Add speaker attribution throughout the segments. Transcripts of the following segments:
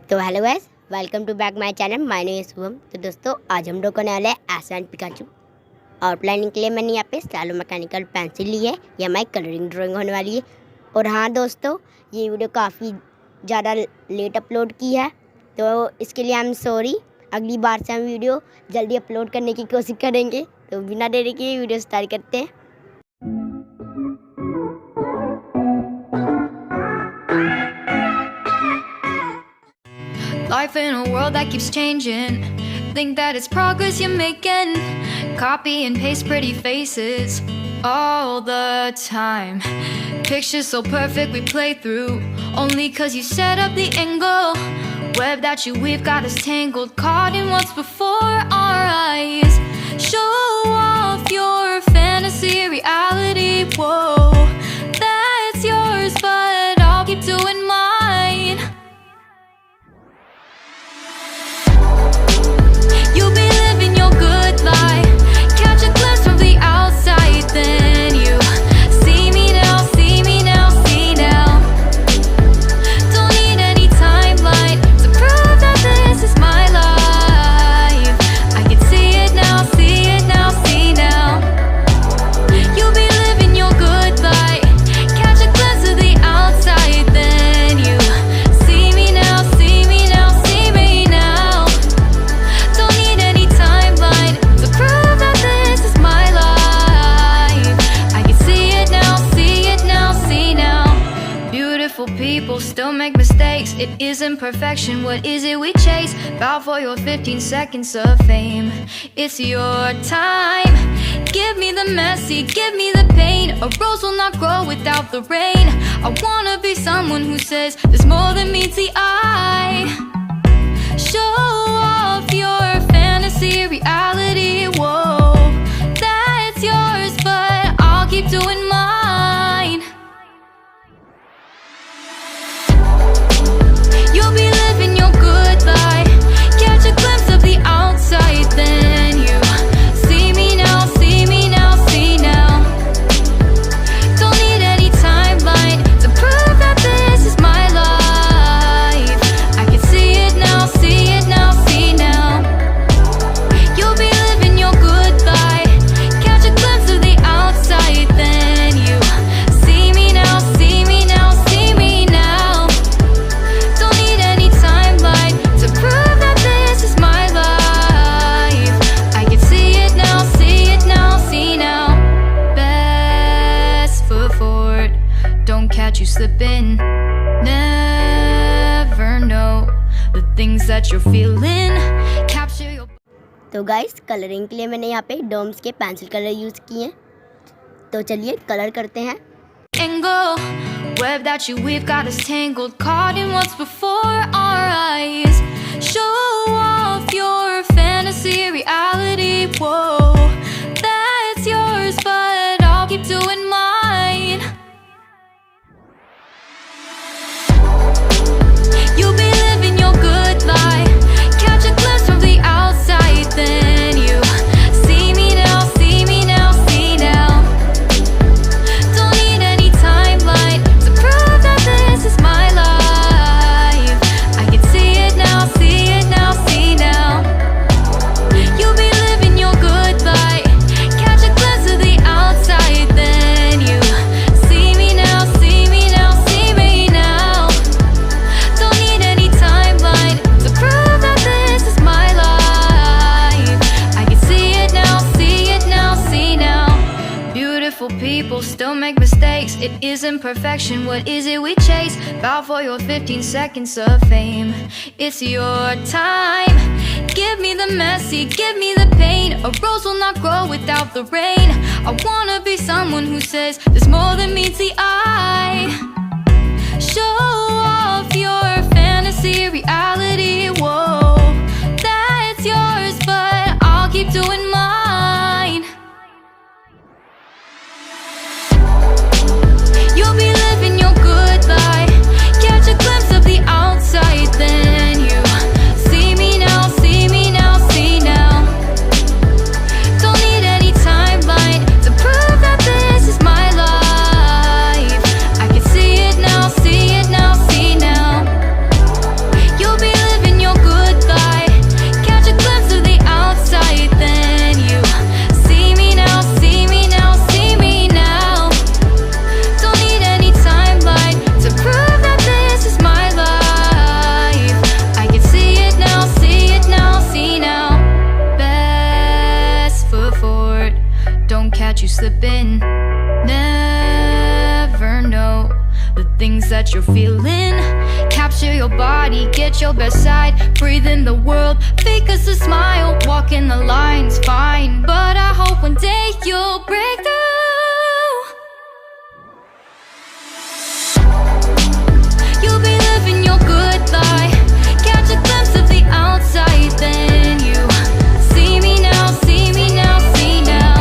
Speaker 1: तो hello guys, welcome to back my channel. My name is Shubham. तो दोस्तों, आज हम लोग करने वाले हैं एश एंड पिकाचू। आउटलाइनिंग के लिए मैंने यहाँ पे स्टाइलो मैकेनिकल पेंसिल ली है। यह हमारी कलरिंग ड्राइंग होने वाली है। और हाँ दोस्तों, ये वीडियो काफ़ी ज़्यादा लेट अपलोड की है, तो इसके लिए आई एम सॉरी। अगली बार से हम वीडियो जल्दी अपलोड करने की कोशिश करेंगे। तो बिना देरी के वीडियो स्टार्ट करते हैं।
Speaker 2: Life in a world that keeps changing. Think that it's progress you're making. Copy and paste pretty faces all the time. Pictures so perfect we play through. Only cause you set up the angle. Web that you weave got us tangled. Caught in what's before our eyes. Show off your fantasy reality. Whoa, that's yours, but I'll keep doing mine. You'll be living your good life. Catch a glimpse from the outside, then you see me now, see me now, see now. Don't need any timeline to prove that this is my life. I can see it now, see it now, see now. You'll be living your good life. Catch a glimpse of the outside, then you see me now, see me now, see me now. Don't need any timeline to prove that this is my life. I can see it now, see it now, see now. Beautiful people still make mistakes. It isn't perfection, what is it we chase? Bow for your 15 seconds of fame. It's your time. Give me the messy, give me the pain. A rose will not grow without the rain. I wanna be someone who says there's more than meets the eye. Show off your fantasy reality. Whoa, that's yours, but I'll keep doing mine. You'll be living your good life. Catch a glimpse of the outside, then you see me now, see me now, see now. Don't need any timeline to prove that this is my life. I can see it now, see it now, see now. You'll be living your good life. Catch a glimpse of the outside, then you see me now, see me now, see me now. Don't need any timeline to prove that this is my life. I can see it now, see it now, see now. Best foot forward, don't catch you slipping. Never know the things that you're feeling. Capture your
Speaker 1: तो guys, colouring के लिए मैंने यहाँ पे डोम्स के pencil colour use किए हैं। तो चलिए कलर करते हैं।
Speaker 2: angle. Web that you weave got us tangled. Caught in what's before our eyes. Show off your fantasy reality. Whoa, that's yours, but I'll keep doing mine. You'll be living your good life. Catch a glimpse from the outside, then you see me now, see me now, see now. Don't need any timeline to prove that this is my life. I can see it now, see it now, see now. You'll be living your good life. Catch a glimpse of the outside, then you see me now, see me now, see me now. Don't need any timeline to prove that this is my life. I can see it now, see it now, see now. Beautiful people still make mistakes. It isn't perfection, what is it we chase? Bow for your 15 seconds of fame. It's your time. Give me the messy, give me the pain. A rose will not grow without the rain. I wanna be someone who says there's more than meets the eye. Show off your fantasy reality. Whoa, that's yours, but I'll keep doing mine. You'll be living your good life. Catch a glimpse of the outside, then you see me now, see me now, see now. Don't need any timeline to prove that this is my life. I can see that you're feeling. Capture your body, get your best side. Breathe in the world, fake us a smile. Walking the lines, fine. But I hope one day you'll break through. You'll be living your good life. Catch a glimpse of the outside, then you see me now, see me now, see now.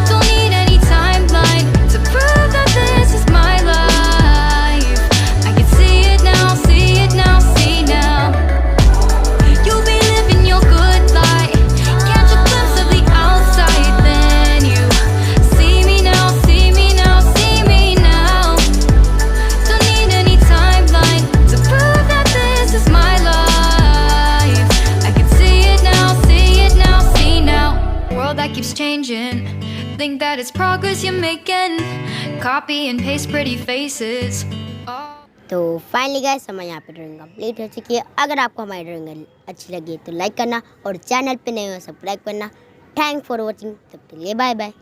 Speaker 2: Don't need any timeline to prove that this is my life. I can see it now, see it now, see now. You'll be living your good life. Catch a glimpse of the outside, then you see me now, see me now, see me now. Don't need any timeline to prove that this is my life. I can see it now, see it now, see now. World that keeps changing. Think that it's progress you're making. Copy and paste pretty faces. Oh.
Speaker 1: तो finally guys हमारे यहाँ पे drawing complete हो चुकी है। अगर आपको हमारी ड्राइंग अच्छी लगी तो लाइक करना और चैनल पे नए हो सब्सक्राइब करना। थैंक फॉर वॉचिंग, तब के लिए बाय बाय।